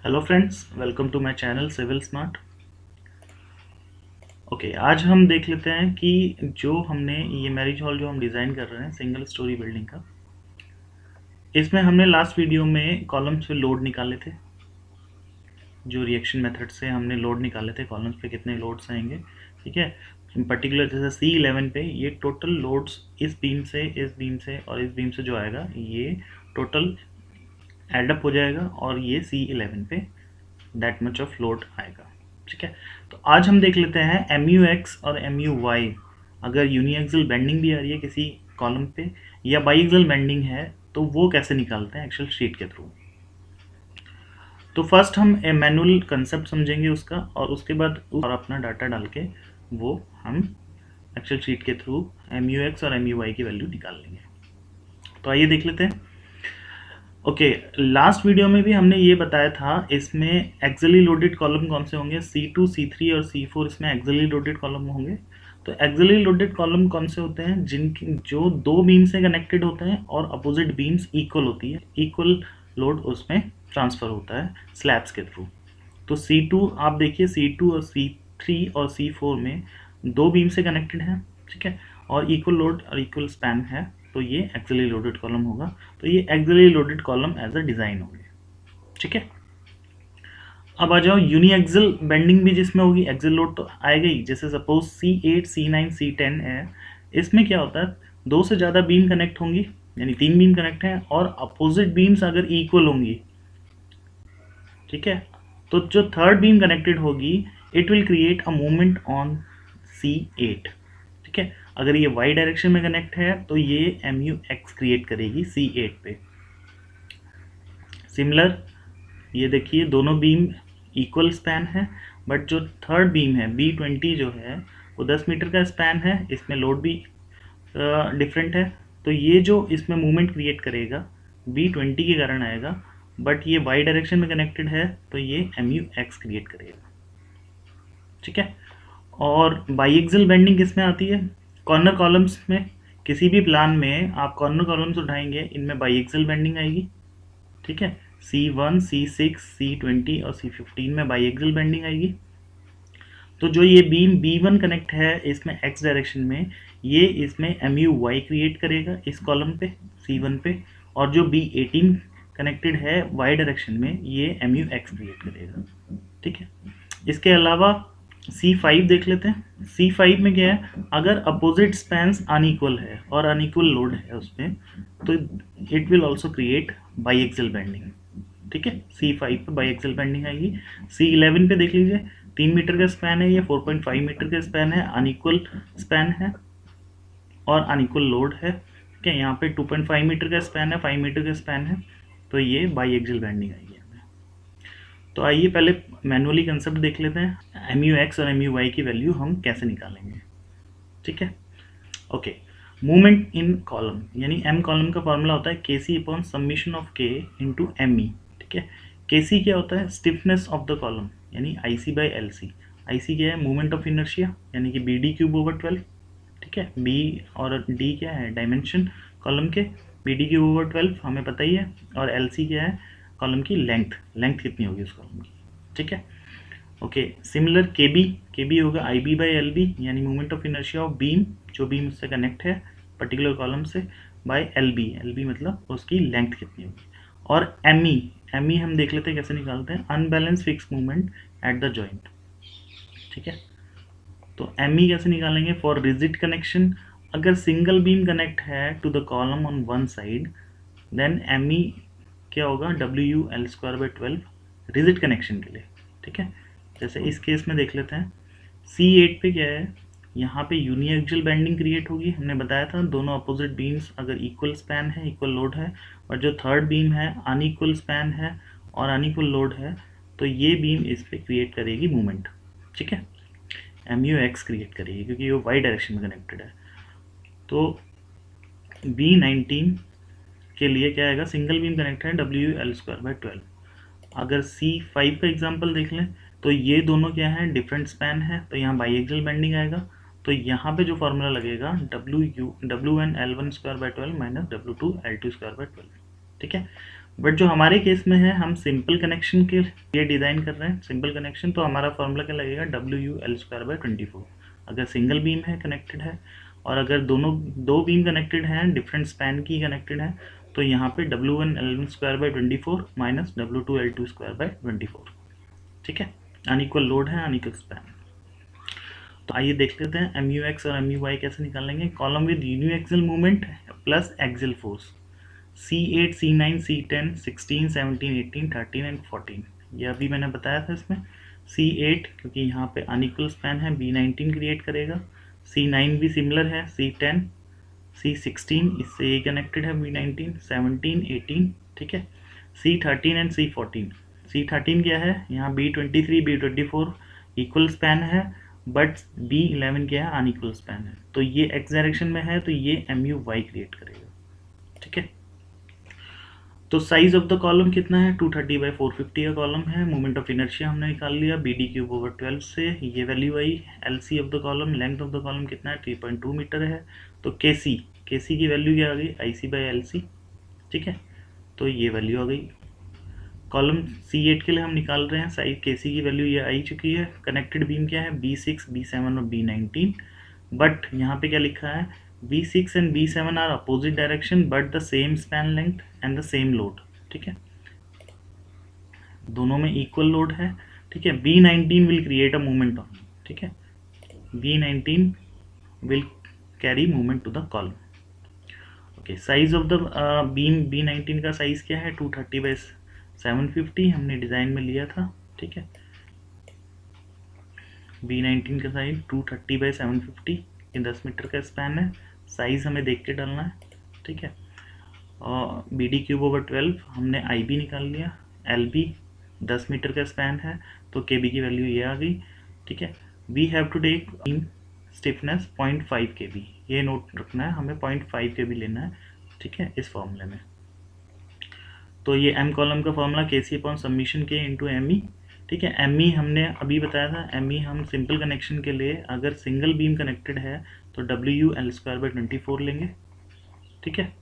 Hello friends, welcome to my channel civil smart. Okay, आज हम देख लेते हैं कि जो हमने ये मैरिज हॉल जो हम डिज़ाइन कर रहे हैं सिंगल स्टोरी बिल्डिंग का, इसमें हमने लास्ट वीडियो में कॉलम्स पे लोड निकाले थे। जो रिएक्शन मेथड से हमने लोड निकाले थे, कॉलम्स पे कितने लोड्स आएंगे, ठीक है। पर्टिकुलर जैसे C11 पे ये टोटल लोड्स इस बीम से, इस बीम से और इस बीम से जो आएगा ये टोटल एडअप हो जाएगा और ये C11 पे दैट मच ऑफ लोड आएगा, ठीक है। तो आज हम देख लेते हैं MUX और MUY। अगर यूनिएक्सल बेंडिंग भी आ रही है किसी कॉलम पे या बाईएक्सल बेंडिंग है तो वो कैसे निकालते हैं एक्सेल शीट के थ्रू। तो फर्स्ट हम मैनुअल कंसेप्ट समझेंगे उसका, और उसके बाद और अपना डाटा डाल के वो हम एक्सेल शीट के थ्रू MUX और MUY की वैल्यू निकाल लेंगे। तो आइए देख लेते हैं। ओके, लास्ट वीडियो में भी हमने ये बताया था, इसमें एक्सियली लोडेड कॉलम कौन से होंगे, C2, C3 और C4 इसमें एक्सियली लोडेड कॉलम होंगे। तो एक्सियली लोडेड कॉलम कौन से होते हैं, जिनकी जो दो बीम से कनेक्टेड होते हैं और अपोजिट बीम्स इक्वल होती है, इक्वल लोड उसमें ट्रांसफर होता है स्लैब्स के थ्रू। तो C2 आप देखिए, C2 और C3 और C4 में दो बीम से कनेक्टेड हैं, ठीक है, और इक्वल लोड और इक्वल स्पैन है, तो ये एक्सियली लोडेड कॉलम होगा। तो ये axially loaded column as a design होगी, ठीक है। अब आ जाओ यूनी एक्सियल बेंडिंग भी जिसमें होगी, एक्सियल लोड तो आएगा ही। जैसे सपोज C8, C9, C10 है, इसमें क्या होता है, दो से ज़्यादा बीम कनेक्ट होंगी, यानी तीन बीम कनेक्ट हैं और अपोजिट बीम्स अगर इक्वल होंगी, ठीक है, तो जो थर्ड बीम कनेक्टेड होगी it will create a movement on C8, ठीक है। अगर ये y डायरेक्शन में कनेक्ट है तो ये MUX क्रिएट करेगी C8 पे। सिमिलर ये देखिए, दोनों बीम इक्वल स्पैन है, बट जो थर्ड बीम है B20 जो है वो 10 मीटर का स्पैन है, इसमें लोड भी डिफरेंट है। तो ये जो इसमें मूवमेंट क्रिएट करेगा B20 के कारण आएगा, बट ये y डायरेक्शन में कनेक्टेड है तो ये MUX क्रिएट करेगा, ठीक है। और बाईएक्सियल बेंडिंग किसमें आती है, कॉर्नर कॉलम्स में। किसी भी प्लान में आप कॉर्नर कॉलम्स उठाएंगे, इनमें बाईएक्सियल बेंडिंग आएगी, ठीक है। C1, C6, C20 और C15 में बाईएक्सियल बेंडिंग आएगी। तो जो ये बीम B1 कनेक्ट है इसमें x डायरेक्शन में, ये इसमें MUY क्रिएट करेगा इस कॉलम पे C1 पे, और जो B18 कनेक्टेड है y डायरेक्शन में ये MUX क्रिएट करेगा, ठीक है। इसके अलावा C5 देख लेते हैं। C5 में क्या है, अगर अपोजिट स्पैन्स अनइक्वल है और अनइक्वल लोड है उसमें, तो it will also create biaxial bending, ठीक है। C5 पे बाईएक्सियल बेंडिंग आएगी। C11 पे देख लीजिए, 3 मीटर का स्पैन है, ये 4.5 मीटर का स्पैन है, अनइक्वल स्पैन है और अनइक्वल लोड है, ठीक है। यहाँ पे 2.5 मीटर का स्पैन है, 5 मीटर का स्पैन है, तो ये बाईएक्सियल बेंडिंग आएगी। तो आइए पहले मैनुअली कंसेप्ट देख लेते हैं, MUX और MUY की वैल्यू हम कैसे निकालेंगे, ठीक है। ओके, मूवमेंट इन कॉलम, यानी M कॉलम का फॉर्मूला होता है KC upon summation of K into ME, ठीक है। KC क्या होता है, स्टिफनेस ऑफ द कॉलम, यानी IC बाई LC। IC क्या है, मूवमेंट ऑफ इनर्शिया, यानी कि BD क्यूब ओवर 12, ठीक है। B और D क्या है, डायमेंशन कॉलम के, BD क्यूब ओवर 12 हमें पता ही है, और LC क्या है, कॉलम की लेंथ, लेंथ कितनी होगी उस कॉलम की, ठीक है। ओके, सिमिलर KB होगा IB बाई LB, यानी movement of inertia of beam, जो बीम उससे कनेक्ट है पर्टिकुलर कॉलम से, बाय LB मतलब उसकी लेंथ कितनी होगी। और ME हम देख लेते हैं कैसे निकालते हैं, unbalance fix movement at the joint, ठीक है। तो ME कैसे निकालेंगे, फॉर रिजिड कनेक्शन, अगर सिंगल बीम कनेक्ट है to the column on one side, then ME क्या होगा, WL²/12 रिजिड कनेक्शन के लिए, ठीक है। जैसे इस केस में देख लेते हैं, C8 पे क्या है, यहाँ पे यूनिएक्सियल बेंडिंग क्रिएट होगी, हमने बताया था दोनों अपोजिट बीम्स अगर इक्वल स्पैन है, इक्वल लोड है, और जो थर्ड बीम है अनइक्वल स्पैन है और अनइक्वल लोड है, तो ये बीम इस पे क्रिएट करेगी मूवमेंट, ठीक है, MUX क्रिएट करेगी क्योंकि वो y डायरेक्शन में कनेक्टेड है। तो B19 के लिए क्या आएगा, सिंगल बीम कनेक्ट है, WL²/12। अगर C5 का एग्जांपल देख लें, तो ये दोनों क्या है, डिफरेंट स्पैन है, तो यहाँ बाईएक्सियल बेंडिंग आएगा। तो यहाँ पे जो फॉर्मूला लगेगा, WN L1²/12 minus W2 L2²/12, ठीक है। बट जो हमारे केस में है, हम सिंपल कनेक्शन के लिए डिज़ाइन कर रहे हैं, सिंपल कनेक्शन, तो हमारा फॉर्मूला क्या लगेगा, WU_L²/24। अगर सिंगल बीम है कनेक्टेड है, और अगर दोनों दो बीम कनेक्टेड हैं, डिफरेंट स्पैन की कनेक्टेड है, तो यहाँ पे W1L1²/24 माइनस W2L2²/24। ठीक है, अनइक्वल लोड है, अनइक्वल स्पैन। तो आइए देख लेते हैं MUX और MUY कैसे निकालेंगे। Column with uniaxial movement plus axial force, C8, C9, C10, 16, 17, 18, 13 and 14। ये अभी मैंने बताया था इसमें। C8 क्योंकि यहाँ पे अनइक्वल स्पैन है, B19 क्रिएट करेगा। C9 भी सिमिलर है, C10, C16 इससे ये कनेक्टेड है, B19, 17, 18, ठीक है। C13 and C14। C13 क्या है, यहाँ B23, B24 इक्वल स्पैन है, बट B11 क्या है, अनइक्वल स्पैन है। तो ये एक्स डायरेक्शन में है, तो ये MUY क्रिएट करेगा, ठीक है। तो साइज ऑफ द कॉलम कितना है, 230/450 का कॉलम है। मोमेंट ऑफ इनर्शिया हमने निकाल लिया BD3/12 से, ये value I. LC of the column, length of the column कितना है, 3.2 मीटर है। तो KC की वैल्यू क्या आ गई, IC/LC, ठीक है। तो ये वैल्यू आ गई। कॉलम C8 के लिए हम निकाल रहे हैं साइज, KC की वैल्यू ये आई चुकी है। कनेक्टेड बीम क्या है, B6, B7 और B19। बट यहाँ पे क्या लिखा है, B6 and B7 are opposite direction but the same span length and the same load, ठीक है, दोनों में इक्वल लोड है, ठीक है। B19 will create a movement on, ठीक है, B19 will carry movement to the column. Okay, size of the beam B19 का साइज क्या है, 230/750 हमने डिज़ाइन में लिया था, ठीक है। B19 का साइज 230/750, ये 10 मीटर का स्पैन है। साइज हमें देख के डालना है, ठीक है। और BD3/12 हमने IB निकाल लिया। LB 10 मीटर का स्पैन है, तो KB की वैल्यू ये आ गई, ठीक है। We have to take beam stiffness 0.5 KB, ये नोट रखना है हमें, 0.5 KB लेना है, ठीक है, इस फॉर्मूले में। तो ये M कॉलम का फॉर्मूला KC/K इंटू ME, ठीक है। ME हमने अभी बताया था, ME हम सिंपल कनेक्शन के लिए अगर सिंगल बीम कनेक्टेड है तो WU_L²/24 लेंगे, ठीक है।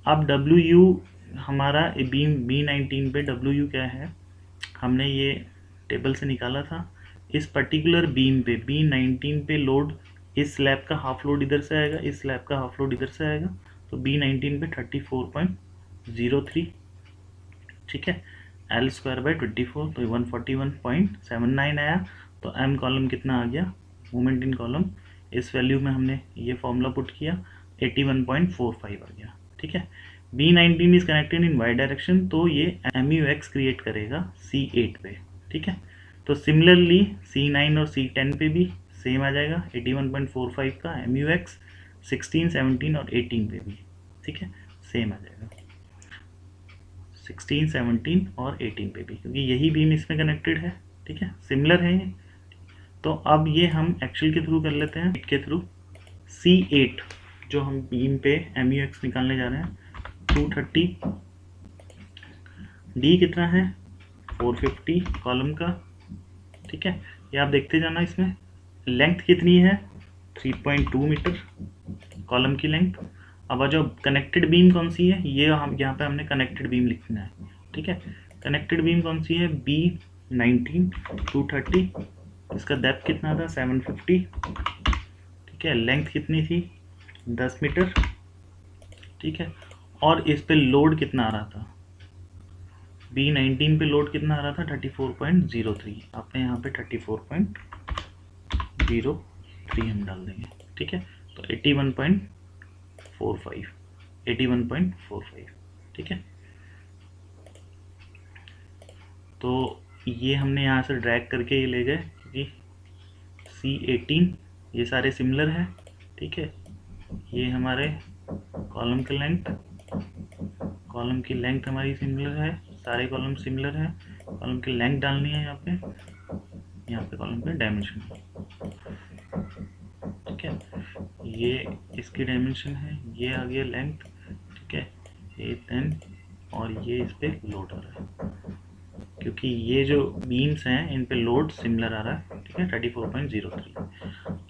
अब WU हमारा बीम B19 पे WU क्या है, हमने ये टेबल से निकाला था। इस पर्टिकुलर बीम पे B19 पे लोड, इस स्लैब का हाफ लोड इधर से आएगा, इस स्लैब का हाफ लोड इधर से आएगा, तो B19 पे 34.03, ठीक है। L²/24 तो 141.79 आया। तो M कॉलम कितना आ गया, मोमेंट इन कॉलम, इस वैल्यू में हमने ये फॉर्मूला पुट किया, 81.45 आ गया, ठीक है। B19 is connected in Y direction, तो ये MUX क्रिएट करेगा C8 पे, ठीक है। तो सिमिलरली C9 और C10 पे भी सेम आ जाएगा, 81.45 का MUX, 16, 17 और 18 पे भी, ठीक है, सेम आ जाएगा, 16, 17 और 18 पे भी, क्योंकि यही बीम इसमें कनेक्टेड है, ठीक है, सिमिलर है ये। तो अब ये हम एक्चुअल के थ्रू कर लेते हैं, के थ्रू। C8 जो हम बीम पे MUX निकालने जा रहे हैं, 230, D कितना है, 450 कॉलम का, ठीक है। ये आप देखते जाना, इसमें लेंथ कितनी है, 3.2 मीटर कॉलम की लेंथ। अब जो कनेक्टेड बीम कौन सी है, ये हम यहाँ पे हमने कनेक्टेड बीम लिखना है, ठीक है। कनेक्टेड बीम कौन सी है, B19, 230, इसका डेप्थ कितना था, 750, ठीक है। लेंथ कितनी थी, 10 मीटर, ठीक है। और इस पे लोड कितना आ रहा था, B19 पे लोड कितना आ रहा था, 34.03, आपने यहाँ पे 34.03 हम डाल देंगे, ठीक है। तो 81.45, ठीक है। तो ये हमने यहाँ से ड्रैग करके ये ले गए, क्योंकि C18 ये सारे सिमिलर हैं, ठीक है। ये हमारे कॉलम की लेंथ हमारी सिमिलर है, सारे कॉलम सिमिलर हैं। कॉलम की लेंथ डालनी है यहाँ पे कॉलम पे डायमेंशन, ठीक है। ये इसकी डायमेंशन है, ये आ गया लेंथ, ठीक है, ये 10, और ये इस पे लोड आ रहा है, क्योंकि ये जो बीम्स हैं इन पे लोड सिमिलर आ रहा है, ठीक है, 34.03।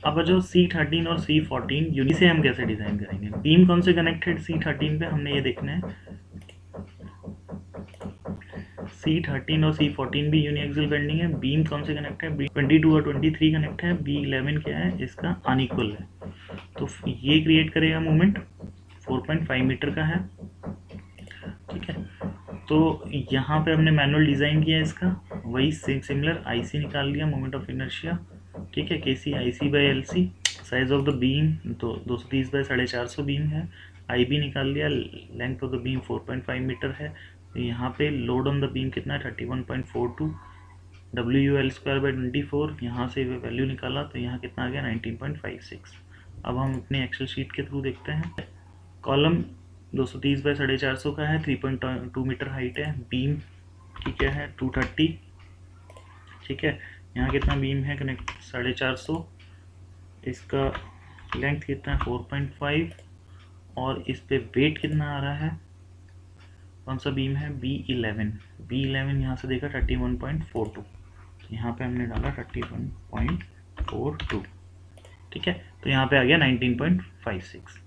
अब जो C13 और C14 इसे हम कैसे डिज़ाइन करेंगे, बीम कौन से कनेक्टेड C13 पे, हमने ये देखना है, C13 और C14 भी यूनिएक्सियल बेंडिंग है। बीम कौन से कनेक्ट है? B22 और 23 कनेक्ट है। B11 क्या है? इसका अनइक्वल है, तो ये क्रिएट करेगा मोमेंट 4.5 मीटर का है। ठीक है, तो यहाँ पे हमने मैनुअल डिज़ाइन किया इसका, वही सिमिलर आईसी निकाल लिया, मोमेंट ऑफ इनर्शिया। ठीक है, KC IC by LC. Size of the beam तो 230 बाई 450 बीम है। आई बी निकाल लिया। Length of the beam 4.5 metre है। तो यहाँ पे लोड ऑन द बीम कितना है? 31.42। W U L square by 24, यहाँ से वैल्यू निकाला तो यहाँ कितना आ गया? 19.56। अब हम अपनी एक्सेल शीट के थ्रू देखते हैं। कॉलम 230 बाई 450 का है, 3.2 मीटर हाइट है। बीम की क्या है? 230। ठीक है, यहाँ कितना बीम है कनेक्ट? 450। इसका लेंथ कितना है? 4.5। और इस पे वेट कितना आ रहा है? कौन सा बीम है? B11। B11 यहाँ से देखा 31.42, तो यहाँ पे हमने डाला 31.42। ठीक है, तो यहाँ पे आ गया 19.56।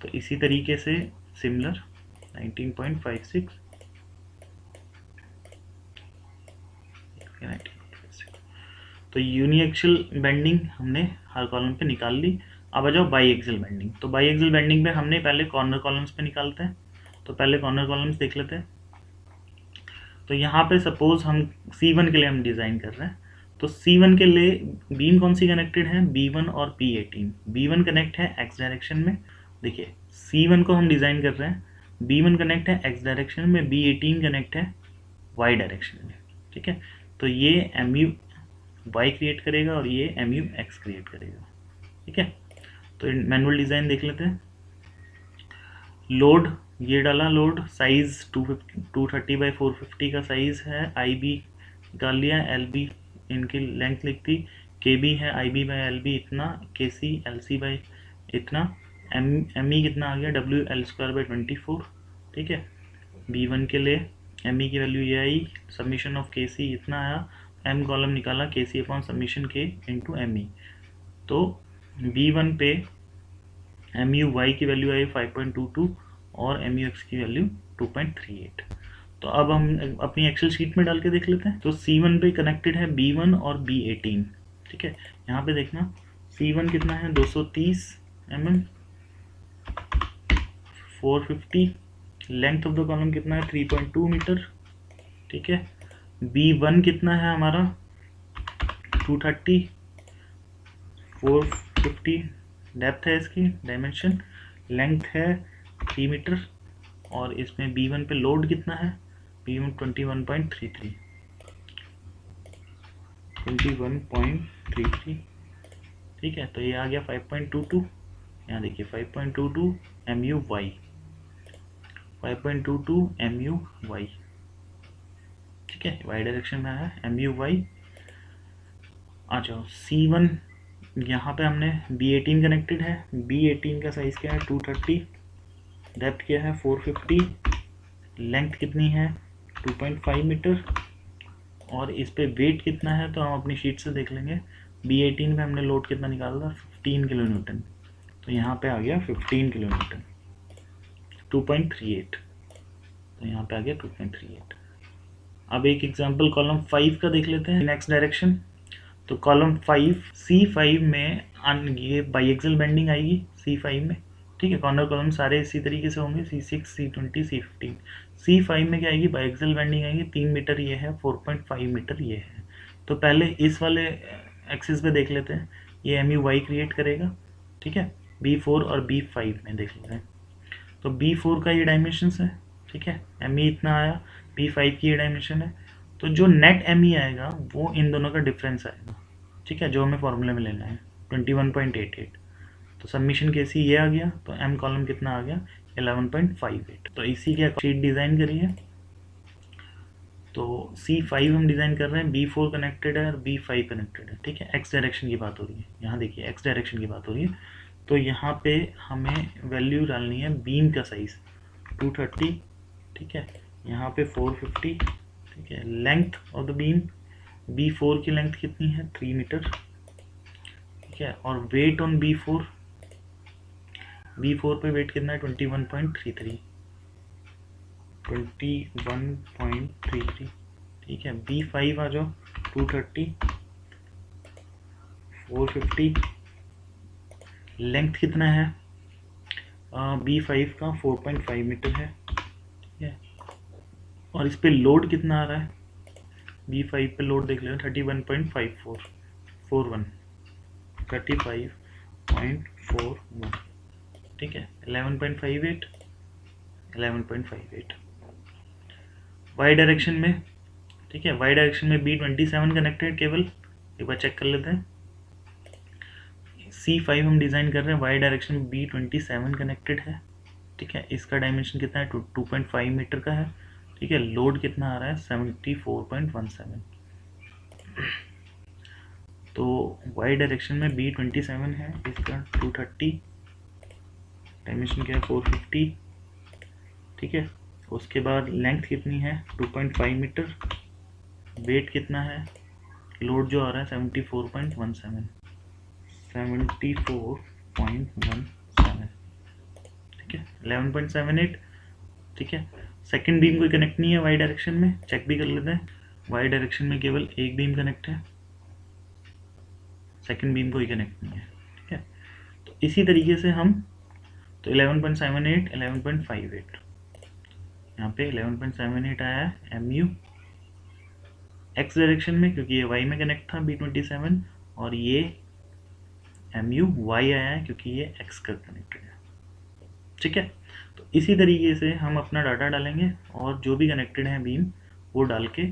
तो इसी तरीके से सिमिलर 19.56 तो यूनिएक्सियल बेंडिंग हमने हर कॉलम पे निकाल ली। अब आ जाओ बाई एक्सियल बेंडिंग। तो बाई एक्सियल बेंडिंग में हमने पहले कॉर्नर कॉलम्स पे निकालते हैं, तो पहले कॉर्नर कॉलम्स देख लेते हैं। तो यहाँ पे सपोज हम C1 के लिए हम डिज़ाइन कर रहे हैं, तो C1 के लिए बीम कौन सी कनेक्टेड है? B1 और B18। B1 कनेक्ट है एक्स डायरेक्शन में। देखिए C1 को हम डिज़ाइन कर रहे हैं, B1 कनेक्ट है एक्स डायरेक्शन में, B18 कनेक्ट है वाई डायरेक्शन में। ठीक है, तो ये MU वाई क्रिएट करेगा और ये MU एक्स क्रिएट करेगा। ठीक है, तो मैनुअल डिज़ाइन देख लेते हैं। लोड ये डाला, लोड साइज़ 230 बाई 450 का साइज़ है। IB निकाल लिया, LB इनकी लेंथ लिख दी, KB है IB बाई LB इतना, KC LC बाई इतना, ME कितना आ गया? WL square by 24। ठीक है, B1 के लिए ME की वैल्यू ये आई, सबमिशन ऑफ KC इतना आया, M कॉलम निकाला KC upon submission K into ME। तो B1 पे MUY की वैल्यू आई 5.22 और MUX की वैल्यू 2.38। तो अब हम अपनी एक्सेल शीट में डाल के देख लेते हैं। तो C1 पे कनेक्टेड है B1 और B18। ठीक है, यहाँ पे देखना C1 कितना है? 230 mm, 450। Length of the column कितना है? 3.2 मीटर। ठीक है, B1 कितना है हमारा? 230, 450 डेप्थ है इसकी, डायमेंशन, लेंथ है 3 मीटर। और इसमें B1 पे लोड कितना है? B1 21.33। ठीक है, तो ये आ गया 5.22। यहाँ देखिए 5.22 MUY, 5.22 MUY। ठीक है, वाई डायरेक्शन में है MUY। आ जाओ C1, यहाँ पे हमने B18 कनेक्टेड है। B18 का साइज़ क्या है? 230। डेप्थ क्या है? 450। लेंथ कितनी है? 2.5 मीटर। और इस पे वेट कितना है? तो हम अपनी शीट से देख लेंगे। B18 पे हमने लोड कितना निकाला था? 15 किलो न्यूटन। तो यहाँ पे आ गया 15 किलो न्यूटन, 2.38। तो यहाँ पे आ गया 2.38। अब एक एग्जांपल कॉलम 5 का देख लेते हैं, नेक्स्ट डायरेक्शन। तो कॉलम 5 C5 में ये बाईएक्सियल बेंडिंग आएगी C5 में। ठीक है, कॉर्नर कॉलम सारे इसी तरीके से होंगे, C6 C20 C15। C5 में क्या आएगी? बाईएक्सियल बेंडिंग आएगी। 3 मीटर ये है, 4.5 मीटर ये है। तो पहले इस वाले एक्सिस पे देख लेते हैं, ये MUY क्रिएट करेगा। ठीक है, B4 और B5 में देख लेते हैं। तो B4 का ये डायमेंशन है। ठीक है, ME इतना आया, B5 की ये डायमेंशन है। तो जो नेट ME आएगा वो इन दोनों का डिफरेंस आएगा। ठीक है, जो हमें फॉर्मूले में लेना है 21.88। तो सबमिशन KC ये आ गया, तो M कॉलम कितना आ गया? 11.58। तो इसी के शीट डिज़ाइन करिए। तो C5 हम डिज़ाइन कर रहे हैं, B4 कनेक्टेड है और B5 कनेक्टेड है। ठीक है, एक्स डायरेक्शन की बात हो रही है, यहाँ देखिए एक्स डायरेक्शन की बात हो रही है। तो यहाँ पे हमें वैल्यू डालनी है बीम का साइज़ 230। ठीक है, यहाँ पे 450। ठीक है, length of the beam B4 की लेंथ कितनी है? 3 मीटर। ठीक है, और वेट ऑन B4 पे वेट कितना है? 21.33। ठीक है। B5 आ जाओ, 230, 450, लेंथ कितना है B5 का 4.5 मीटर है, ठीक है। और इस पे लोड कितना आ रहा है, B5 पे लोड देख लेना 31.41, 35.41, ठीक है। 11.58, 11.58 वाई डायरेक्शन में, ठीक है। वाई डायरेक्शन में B27 कनेक्टेड केबल, एक बार चेक कर लेते हैं। C5 हम डिज़ाइन कर रहे हैं, वाई डायरेक्शन में B27 कनेक्टेड है, ठीक है। इसका डायमेंशन कितना है, 2.5 मीटर का है, ठीक है। लोड कितना आ रहा है, 74.17। तो वाई डायरेक्शन में B27 है, इसका 230, डायमेंशन क्या है 450, ठीक है। उसके बाद लेंथ कितनी है 2.5 मीटर, वेट कितना है, लोड जो आ रहा है 74.17, 74.17, ठीक है। 11.78, ठीक है। सेकंड बीम कोई कनेक्ट नहीं है वाई डायरेक्शन में, चेक भी कर लेते हैं। वाई डायरेक्शन में केवल एक बीम कनेक्ट है, सेकंड बीम कोई कनेक्ट नहीं है, ठीक है। तो इसी तरीके से हम, तो 11.78, 11.58, यहाँ पे 11.78 आया है MU एक्स डायरेक्शन में, क्योंकि ये वाई में कनेक्ट था B27, और ये MU वाई आया है क्योंकि ये एक्स का कनेक्टेड है, ठीक है। तो इसी तरीके से हम अपना डाटा डालेंगे और जो भी कनेक्टेड है बीम वो डाल के,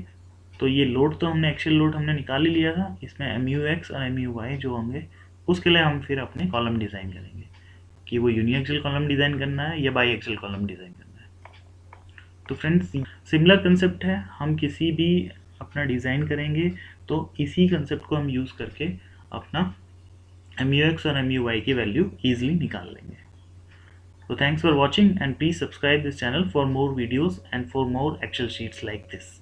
तो ये लोड तो हमने एक्सियल लोड हमने निकाल ही लिया था, इसमें MUX और MUY जो होंगे उसके लिए हम फिर अपने कॉलम डिज़ाइन करेंगे कि वो यूनिएक्सियल कॉलम डिज़ाइन करना है या बाई एक्सियल कॉलम डिज़ाइन करना है। तो फ्रेंड्स सिमिलर कंसेप्ट है, हम किसी भी अपना डिज़ाइन करेंगे तो इसी कंसेप्ट को हम यूज़ करके अपना MUX और MUY की वैल्यू ईजिली निकाल लेंगे। So thanks for watching and please subscribe this channel for more videos and for more Excel sheets like this.